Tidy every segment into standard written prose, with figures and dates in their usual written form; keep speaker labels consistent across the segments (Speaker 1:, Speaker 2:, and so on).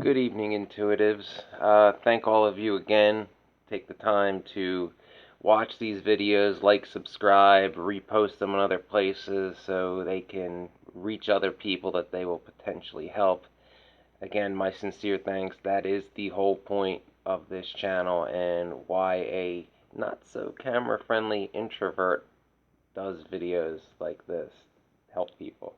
Speaker 1: Good evening, intuitives. Thank all of you again. Take the time to watch these videos, like, subscribe, repost them in other places so they can reach other people that they will potentially help. Again, my sincere thanks. That is the whole point of this channel and why a not so camera friendly introvert does videos like this. Help people.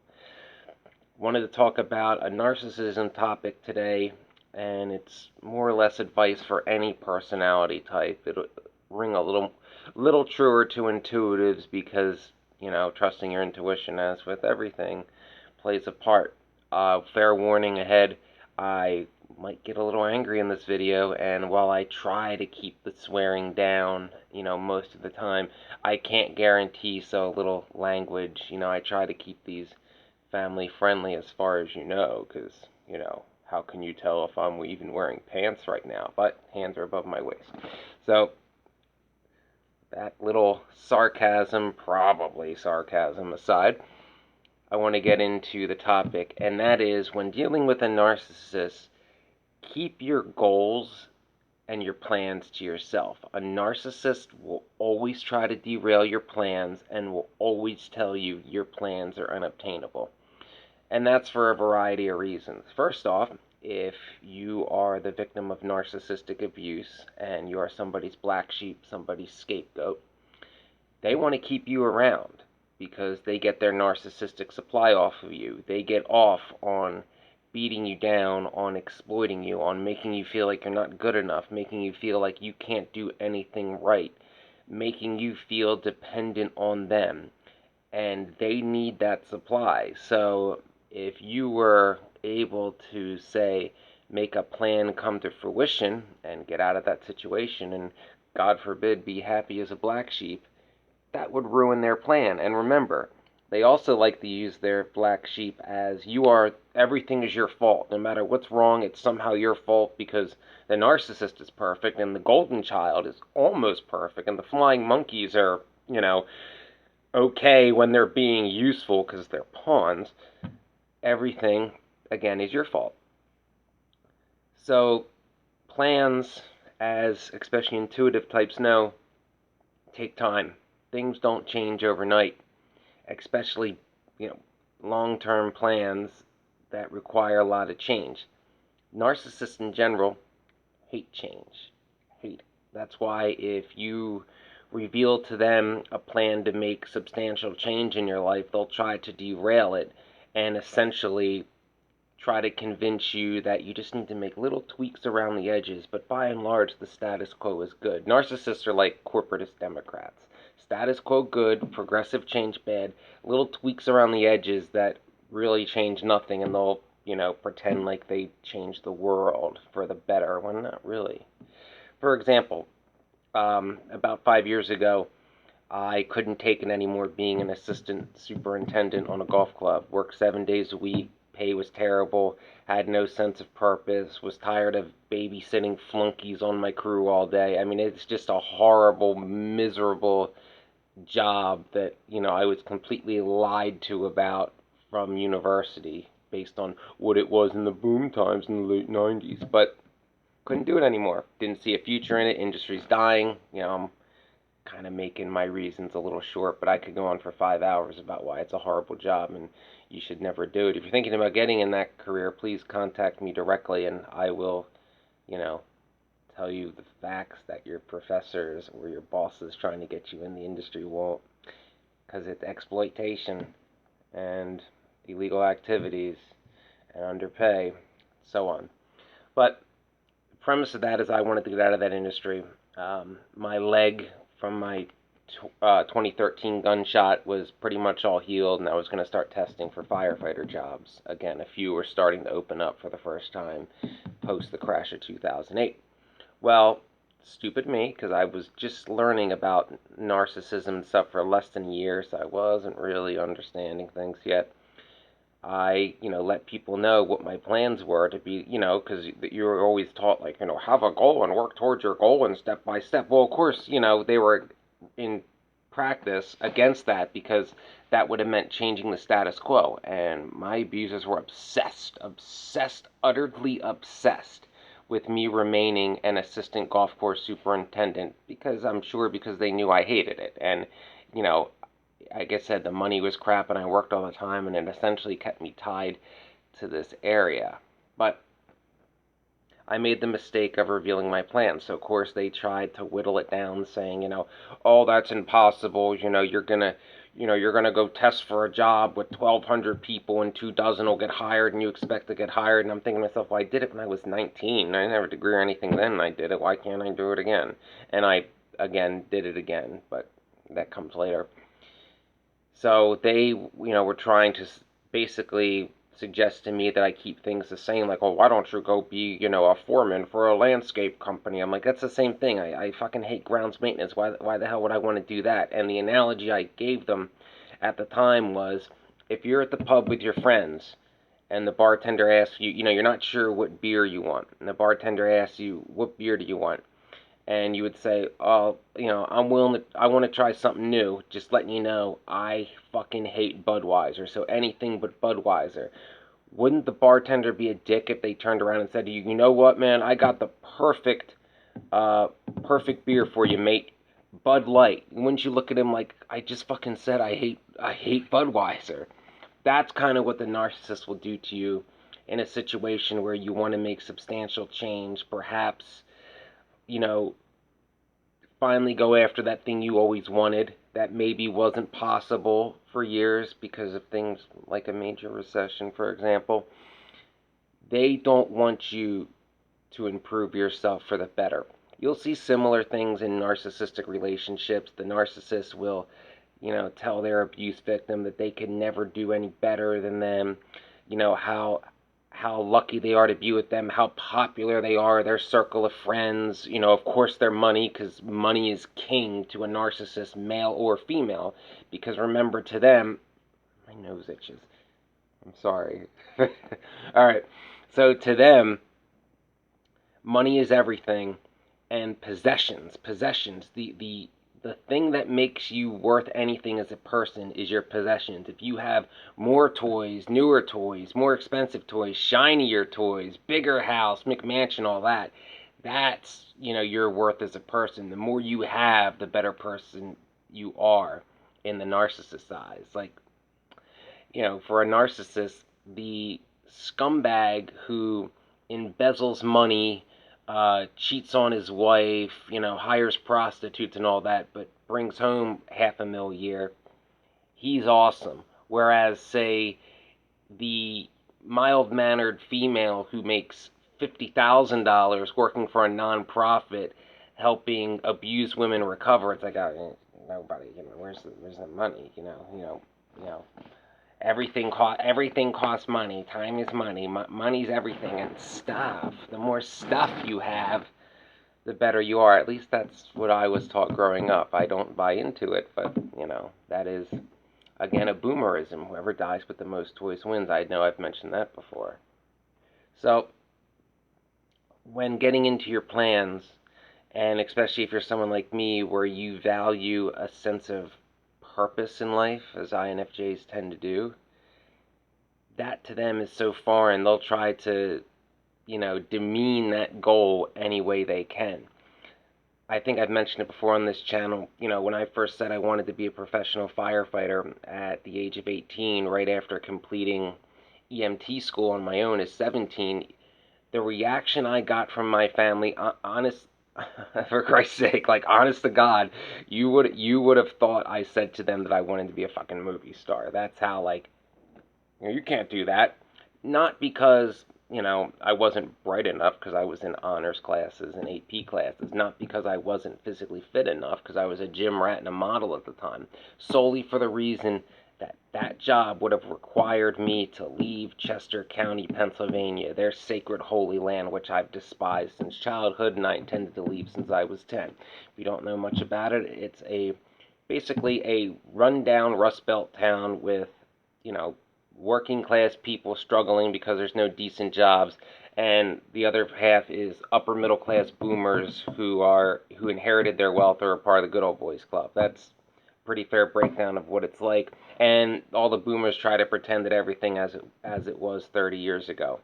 Speaker 1: Wanted to talk about a narcissism topic today, and it's more or less advice for any personality type. It'll ring a little truer to intuitives because, trusting your intuition, as with everything, plays a part. Fair warning ahead, I might get a little angry in this video, and while I try to keep the swearing down, most of the time, I can't guarantee, so a little language, I try to keep these family friendly as far as because, how can you tell if I'm even wearing pants right now? But hands are above my waist. So, that little sarcasm, probably sarcasm aside, I want to get into the topic, and that is when dealing with a narcissist, keep your goals and your plans to yourself. A narcissist will always try to derail your plans and will always tell you your plans are unobtainable. And that's for a variety of reasons. First off, if you are the victim of narcissistic abuse and you are somebody's black sheep, somebody's scapegoat, they want to keep you around because they get their narcissistic supply off of you. They get off on beating you down, on exploiting you, on making you feel like you're not good enough, making you feel like you can't do anything right, making you feel dependent on them. And they need that supply. So if you were able to, say, make a plan come to fruition and get out of that situation and, God forbid, be happy as a black sheep, that would ruin their plan. And remember, they also like to use their black sheep as everything is your fault. No matter what's wrong, it's somehow your fault because the narcissist is perfect and the golden child is almost perfect and the flying monkeys are, okay when they're being useful because they're pawns. Everything, again, is your fault. So, plans, as especially intuitive types know, take time. Things don't change overnight, especially, long-term plans that require a lot of change. Narcissists in general hate change. Hate it. That's why if you reveal to them a plan to make substantial change in your life, they'll try to derail it and essentially try to convince you that you just need to make little tweaks around the edges, but by and large, the status quo is good. Narcissists are like corporatist Democrats. Status quo good, progressive change bad, little tweaks around the edges that really change nothing, and they'll, pretend like they change the world for the better, when not really. For example, about 5 years ago, I couldn't take it anymore being an assistant superintendent on a golf club. Worked 7 days a week, pay was terrible, had no sense of purpose, was tired of babysitting flunkies on my crew all day. I mean, it's just a horrible, miserable job that, I was completely lied to about from university based on what it was in the boom times in the late 90s. But couldn't do it anymore. Didn't see a future in it. Industry's dying. I'm kind of making my reasons a little short, but I could go on for 5 hours about why it's a horrible job and you should never do it. If you're thinking about getting in that career, please contact me directly and I will, you know, tell you the facts that your professors or your bosses trying to get you in the industry won't, because it's exploitation and illegal activities and underpay, so on. But the premise of that is I wanted to get out of that industry. My leg from my 2013 gunshot was pretty much all healed, and I was going to start testing for firefighter jobs. Again, a few were starting to open up for the first time post the crash of 2008. Well, stupid me, because I was just learning about narcissism and stuff for less than a year, so I wasn't really understanding things yet. I, let people know what my plans were to be, because you were always taught, like, have a goal and work towards your goal and step by step. Well, of course, they were in practice against that because that would have meant changing the status quo. And my abusers were obsessed, utterly obsessed with me remaining an assistant golf course superintendent, because I'm sure because they knew I hated it. And, you know, like I said, the money was crap and I worked all the time, and it essentially kept me tied to this area. But I made the mistake of revealing my plan. So, of course, they tried to whittle it down, saying, oh, that's impossible. You're gonna go test for a job with 1,200 people and 2 dozen will get hired, and you expect to get hired. And I'm thinking to myself, well, I did it when I was 19. I didn't have a degree or anything then, and I did it. Why can't I do it again? And I, again, did it again, but that comes later. So they, were trying to basically suggest to me that I keep things the same. Like, oh, why don't you go be, a foreman for a landscape company? I'm like, that's the same thing. I fucking hate grounds maintenance. Why the hell would I want to do that? And the analogy I gave them at the time was, if you're at the pub with your friends and the bartender asks you, you're not sure what beer you want, and the bartender asks you, what beer do you want? And you would say, oh, I want to try something new. Just letting you know, I fucking hate Budweiser, so anything but Budweiser. Wouldn't the bartender be a dick if they turned around and said to you, you know what, man, I got the perfect beer for you, mate. Bud Light. Wouldn't you look at him like, I just fucking said I hate Budweiser? That's kind of what the narcissist will do to you in a situation where you want to make substantial change, perhaps, you know, finally go after that thing you always wanted that maybe wasn't possible for years because of things like a major recession, for example. They don't want you to improve yourself for the better. You'll see similar things in narcissistic relationships. The narcissist will, tell their abuse victim that they can never do any better than them, how lucky they are to be with them, how popular they are, their circle of friends, of course their money, because money is king to a narcissist, male or female, because remember, to them, my nose itches, I'm sorry. All right, so to them, money is everything, and possessions, the thing that makes you worth anything as a person is your possessions. If you have more toys, newer toys, more expensive toys, shinier toys, bigger house, McMansion, all that, that's, your worth as a person. The more you have, the better person you are in the narcissist's eyes. Like, for a narcissist, the scumbag who embezzles money, cheats on his wife, hires prostitutes and all that, but brings home $500,000 a year, he's awesome. Whereas, say, the mild-mannered female who makes $50,000 working for a nonprofit, helping abused women recover, it's like, nobody, where's the money, you know. Everything costs money. Time is money. Money's everything, and stuff. The more stuff you have, the better you are. At least that's what I was taught growing up. I don't buy into it, but that is again a boomerism. Whoever dies with the most toys wins. I know I've mentioned that before. So when getting into your plans, and especially if you're someone like me where you value a sense of purpose in life, as INFJs tend to do, that to them is so foreign, they'll try to, demean that goal any way they can. I think I've mentioned it before on this channel, when I first said I wanted to be a professional firefighter at the age of 18, right after completing EMT school on my own as 17, the reaction I got from my family, honest, for Christ's sake, like, honest to God, you would have thought I said to them that I wanted to be a fucking movie star. That's how, like, you can't do that. Not because, I wasn't bright enough, because I was in honors classes and AP classes. Not because I wasn't physically fit enough, because I was a gym rat and a model at the time. Solely for the reason that that job would have required me to leave Chester County, Pennsylvania, their sacred holy land, which I've despised since childhood, and I intended to leave since I was 10. If you don't know much about it, it's basically a rundown Rust Belt town with, working class people struggling because there's no decent jobs, and the other half is upper middle class boomers who inherited their wealth or are part of the good old boys club. That's pretty fair breakdown of what it's like. And all the boomers try to pretend that everything as it was 30 years ago.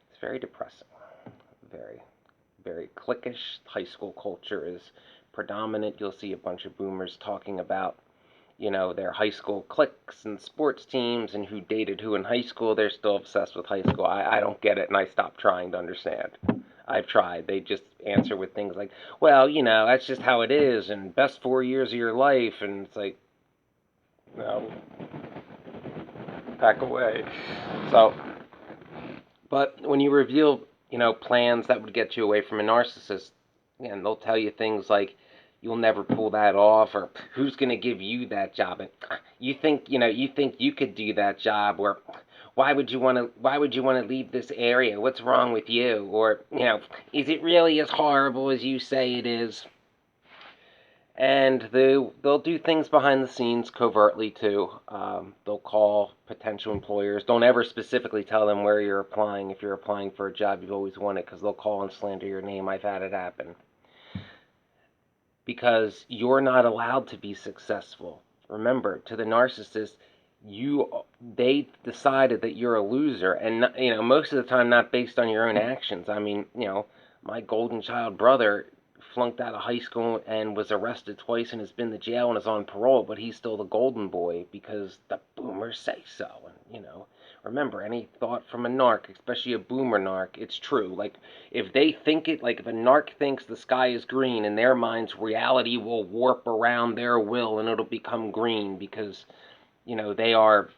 Speaker 1: It's very depressing. Very, very cliquish. High school culture is predominant. You'll see a bunch of boomers talking about, their high school cliques and sports teams and who dated who in high school. They're still obsessed with high school. I don't get it, and I stopped trying to understand. I've tried. They just answer with things like, well, that's just how it is, and best 4 years of your life, and it's like, no, back away. So, but when you reveal, plans that would get you away from a narcissist, again, they'll tell you things like, you'll never pull that off, or who's going to give you that job, and you think you could do that job, or why would you want to leave this area? What's wrong with you? Or, is it really as horrible as you say it is? And they'll do things behind the scenes covertly too. They'll call potential employers. Don't ever specifically tell them where you're applying. If you're applying for a job you've always wanted, because they'll call and slander your name. I've had it happen. Because you're not allowed to be successful. Remember, to the narcissist, they decided that you're a loser, and most of the time not based on your own actions. I mean, my golden child brother flunked out of high school and was arrested twice and has been to jail and is on parole, but he's still the golden boy because the boomers say so. And remember, any thought from a narc, especially a boomer narc, it's true. Like, if they think it, like if a narc thinks the sky is green, in their minds reality will warp around their will and it'll become green because they are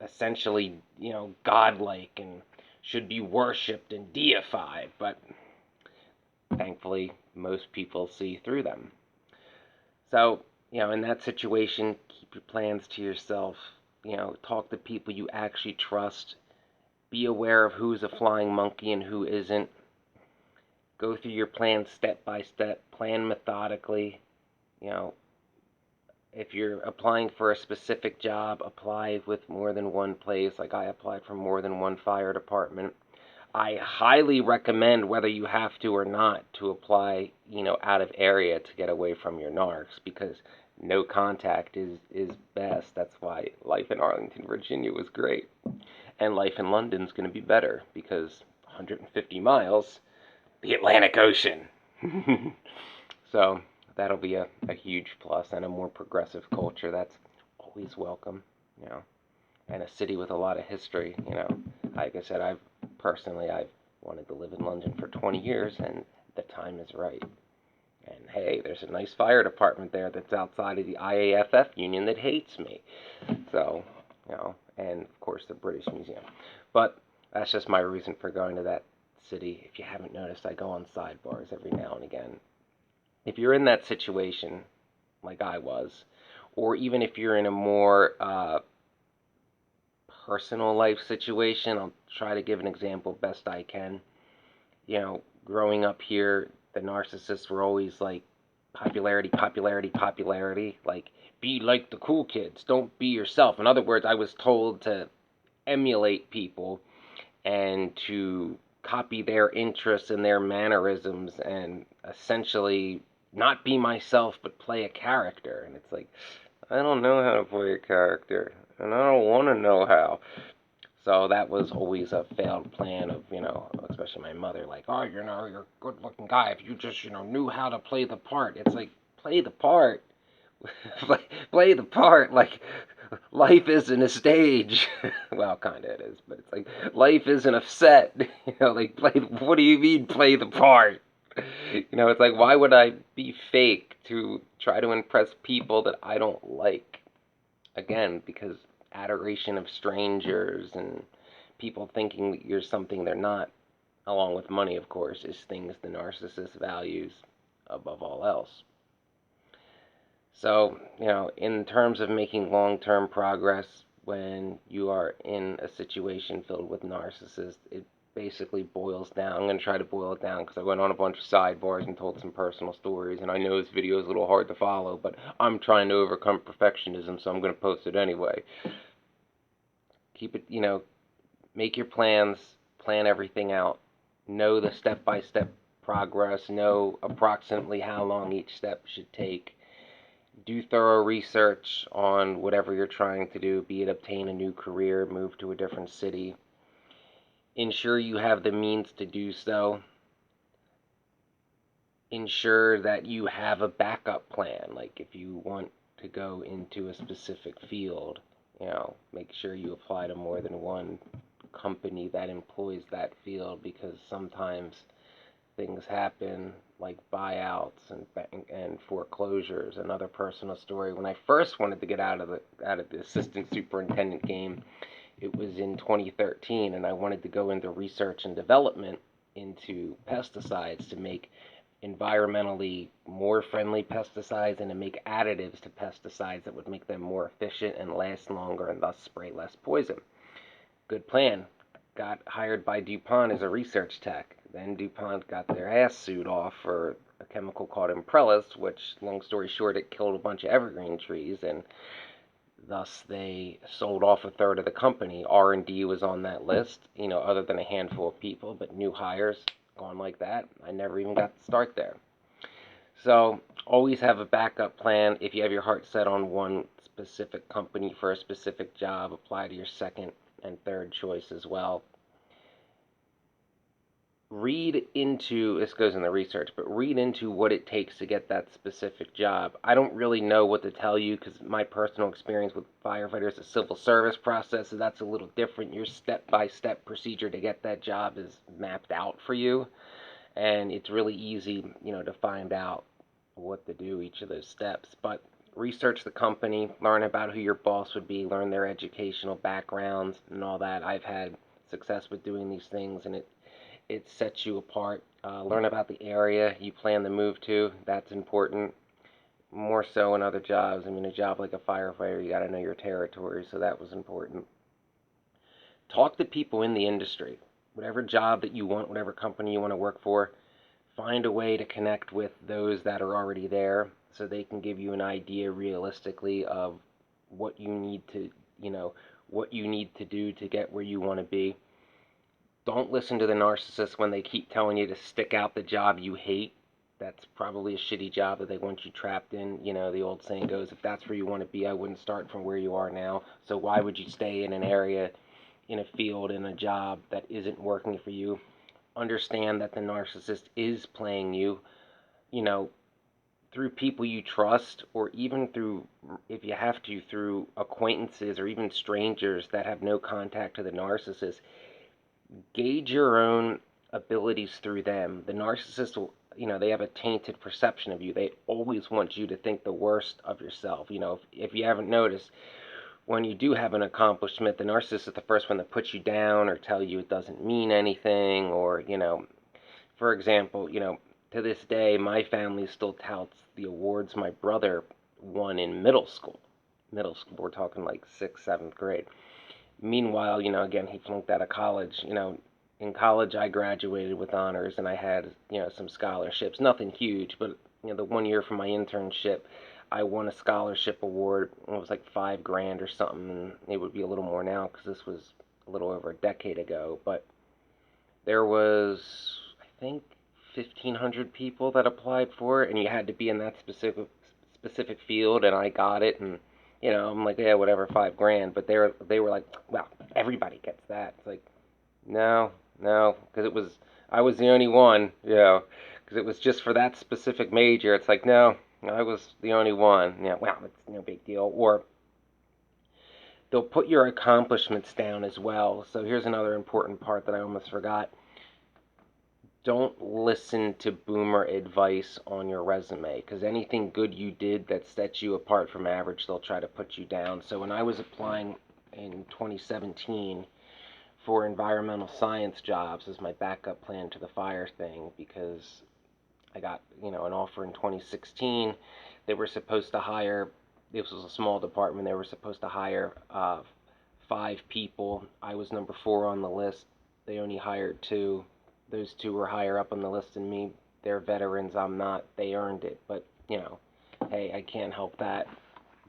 Speaker 1: essentially, godlike and should be worshipped and deified, but thankfully most people see through them. So, in that situation, keep your plans to yourself. Talk to people you actually trust. Be aware of who's a flying monkey and who isn't. Go through your plan step by step. Plan methodically. If you're applying for a specific job, apply with more than one place. Like, I applied for more than one fire department. I highly recommend, whether you have to or not, to apply, out of area to get away from your narcs, because no contact is best. That's why life in Arlington, Virginia was great. And life in London's going to be better because 150 miles, the Atlantic Ocean. So that'll be a huge plus, and a more progressive culture that's always welcome, and a city with a lot of history. Like I said, I've wanted to live in London for 20 years, and the time is right. And hey, there's a nice fire department there that's outside of the IAFF union that hates me. So, and of course the British Museum. But that's just my reason for going to that city. If you haven't noticed, I go on sidebars every now and again. If you're in that situation, like I was, or even if you're in a more personal life situation, I'll try to give an example best I can. Growing up here, the narcissists were always like, popularity, popularity, popularity. Like, be like the cool kids, don't be yourself. In other words, I was told to emulate people and to copy their interests and their mannerisms and essentially not be myself but play a character. And it's like, I don't know how to play a character, and I don't want to know how. So that was always a failed plan of, especially my mother, like, oh, you're a good looking guy. If you just, knew how to play the part. It's like, play the part. Play the part. Like, life isn't a stage. Well, kind of it is, but it's like, life isn't a set. Like, what do you mean, play the part? It's like, why would I be fake to try to impress people that I don't like? Again, because adoration of strangers and people thinking that you're something they're not, along with money, of course, is things the narcissist values above all else. So, in terms of making long-term progress when you are in a situation filled with narcissists, it basically boils down. I'm going to try to boil it down because I went on a bunch of sidebars and told some personal stories, and I know this video is a little hard to follow, but I'm trying to overcome perfectionism, so I'm going to post it anyway. Keep it, make your plans, plan everything out, know the step-by-step progress, know approximately how long each step should take. Do thorough research on whatever you're trying to do, be it obtain a new career, move to a different city. Ensure you have the means to do so. Ensure that you have a backup plan. Like if you want to go into a specific field, make sure you apply to more than one company that employs that field, because sometimes things happen like buyouts and foreclosures. Another personal story: when I first wanted to get out of the assistant superintendent game, it was in 2013, and I wanted to go into research and development into pesticides to make environmentally more friendly pesticides and to make additives to pesticides that would make them more efficient and last longer and thus spray less poison. Good plan. Got hired by DuPont as a research tech. Then DuPont got their ass sued off for a chemical called Imprellis, which, long story short, it killed a bunch of evergreen trees, and thus they sold off a third of the company. R&D was on that list, other than a handful of people, but new hires, gone like that. I never even got to start there. So always have a backup plan. If you have your heart set on one specific company for a specific job, apply to your second and third choice as well. Read into, this goes in the research, but read into what it takes to get that specific job. I don't really know what to tell you, because my personal experience with firefighters, the civil service process, so that's a little different. Your step-by-step procedure to get that job is mapped out for you, and it's really easy, to find out what to do each of those steps. But research the company, learn about who your boss would be, learn their educational backgrounds and all that. I've had success with doing these things, and it sets you apart. Learn about the area you plan to move to. That's important. More so in other jobs. I mean, a job like a firefighter, you got to know your territory, so that was important. Talk to people in the industry. Whatever job that you want, whatever company you want to work for, find a way to connect with those that are already there, so they can give you an idea realistically of what you need to, what you need to do to get where you want to be. Don't listen to the narcissist when they keep telling you to stick out the job you hate. That's probably a shitty job that they want you trapped in. The old saying goes, if that's where you want to be, I wouldn't start from where you are now. So why would you stay in an area, in a field, in a job that isn't working for you? Understand that the narcissist is playing you, through people you trust, or even through, if you have to, through acquaintances or even strangers that have no contact to the narcissist. Gauge your own abilities through them. The narcissist will, they have a tainted perception of you. They always want you to think the worst of yourself. If you haven't noticed, when you do have an accomplishment, the narcissist is the first one to put you down or tell you it doesn't mean anything, or, for example, to this day, my family still touts the awards my brother won in middle school. Middle school, we're talking like 6th, 7th grade. Meanwhile, again, he flunked out of college. In college, I graduated with honors, and I had, some scholarships. Nothing huge, but, the one year for my internship, I won a scholarship award. It was like $5,000 or something, and it would be a little more now because this was a little over a decade ago. But there was, I think, 1,500 people that applied for it, and you had to be in that specific field, and I got it, and I'm like, yeah, whatever, $5,000. But they were like, well, everybody gets that. It's like, no, because I was the only one, because it was just for that specific major. It's like, no, I was the only one. Yeah, well, it's no big deal. Or they'll put your accomplishments down as well. So here's another important part that I almost forgot. Don't listen to boomer advice on your resume, because anything good you did that sets you apart from average, they'll try to put you down. So when I was applying in 2017 for environmental science jobs as my backup plan to the fire thing, because I got, an offer in 2016. They were supposed to hire, this was a small department, they were supposed to hire 5 people. I was number 4 on the list. They only hired 2. Those 2 were higher up on the list than me. They're veterans, I'm not. They earned it. But, hey, I can't help that.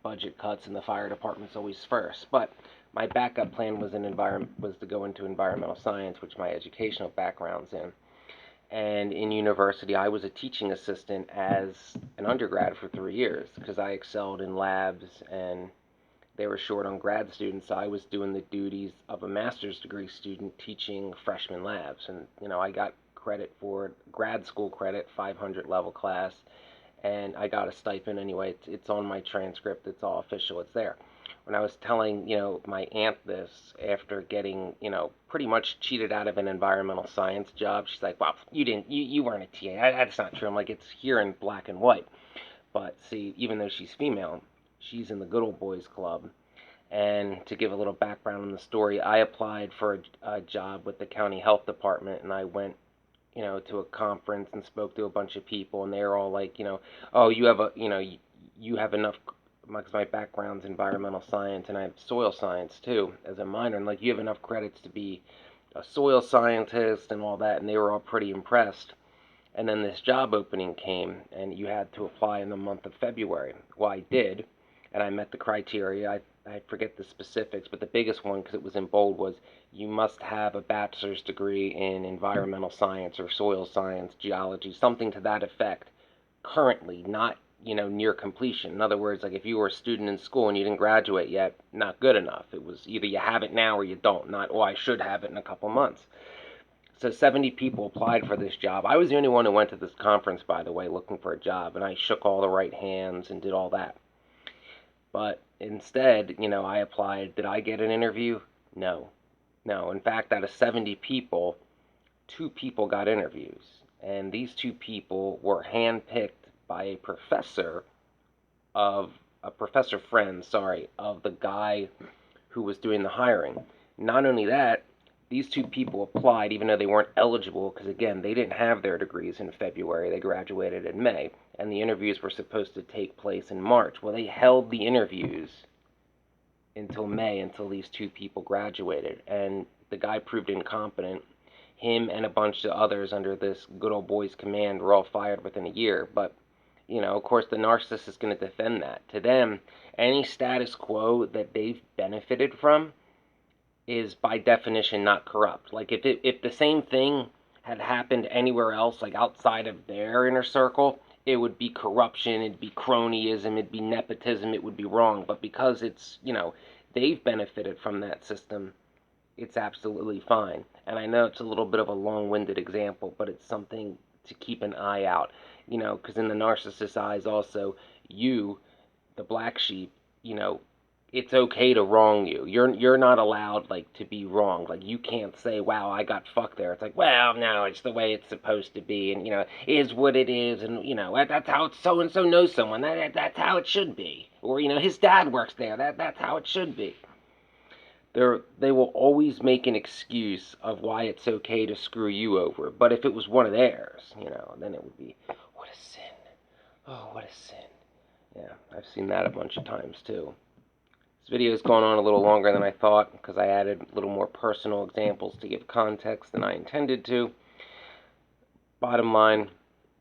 Speaker 1: Budget cuts and the fire department's always first. But my backup plan was to go into environmental science, which my educational background's in. And in university, I was a teaching assistant as an undergrad for 3 years because I excelled in labs and they were short on grad students. So I was doing the duties of a master's degree student teaching freshman labs. And, I got credit for grad school credit, 500 level class, and I got a stipend anyway. It's on my transcript. It's all official. It's there. When I was telling, my aunt this after getting, pretty much cheated out of an environmental science job, she's like, "Well, you weren't a TA. That's not true." I'm like, "It's here in black and white." But see, even though she's female, she's in the good old boys club. And to give a little background on the story, I applied for a job with the county health department, and I went to a conference and spoke to a bunch of people, and they were all like, "Oh, you have enough," because my background's environmental science and I have soil science too as a minor, and like, "You have enough credits to be a soil scientist and all that," and they were all pretty impressed. And then this job opening came, and you had to apply in the month of February. Well, I did, and I met the criteria. I forget the specifics, but the biggest one, because it was in bold, was you must have a bachelor's degree in environmental science or soil science, geology, something to that effect, currently, not, near completion. In other words, like if you were a student in school and you didn't graduate yet, not good enough. It was either you have it now or you don't, not, "Oh, I should have it in a couple months." So 70 people applied for this job. I was the only one who went to this conference, by the way, looking for a job, and I shook all the right hands and did all that. But instead, I applied. Did I get an interview? No. No. In fact, out of 70 people, 2 people got interviews. And these 2 people were handpicked by a professor friend, sorry, of the guy who was doing the hiring. Not only that, these 2 people applied even though they weren't eligible because, again, they didn't have their degrees in February. They graduated in May, and the interviews were supposed to take place in March. Well, they held the interviews until May, until these 2 people graduated, and the guy proved incompetent. Him and a bunch of others under this good old boy's command were all fired within a year. But, of course, the narcissist is going to defend that. To them, any status quo that they've benefited from is by definition not corrupt. Like if the same thing had happened anywhere else, like outside of their inner circle, it would be corruption, it'd be cronyism, it'd be nepotism, it would be wrong. But because it's, they've benefited from that system, it's absolutely fine. And I know it's a little bit of a long-winded example, but it's something to keep an eye out. Because in the narcissist's eyes also, you, the black sheep, it's okay to wrong you. You're not allowed like to be wrong. Like you can't say, "Wow, I got fucked there." It's like, "Well, no, it's the way it's supposed to be, and is what it is, and that's how so and so knows someone. That's how it should be." Or his dad works there. That's how it should be. They will always make an excuse of why it's okay to screw you over. But if it was one of theirs, then it would be, "What a sin. Oh, what a sin." Yeah, I've seen that a bunch of times too. This video has gone on a little longer than I thought because I added a little more personal examples to give context than I intended to. Bottom line,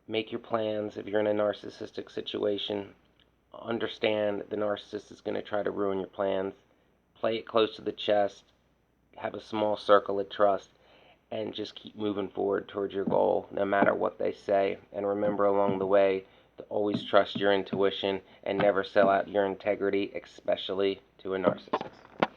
Speaker 1: make your plans if you're in a narcissistic situation. Understand the narcissist is going to try to ruin your plans. Play it close to the chest. Have a small circle of trust. And just keep moving forward towards your goal no matter what they say. And remember along the way to always trust your intuition and never sell out your integrity, especially to a narcissist.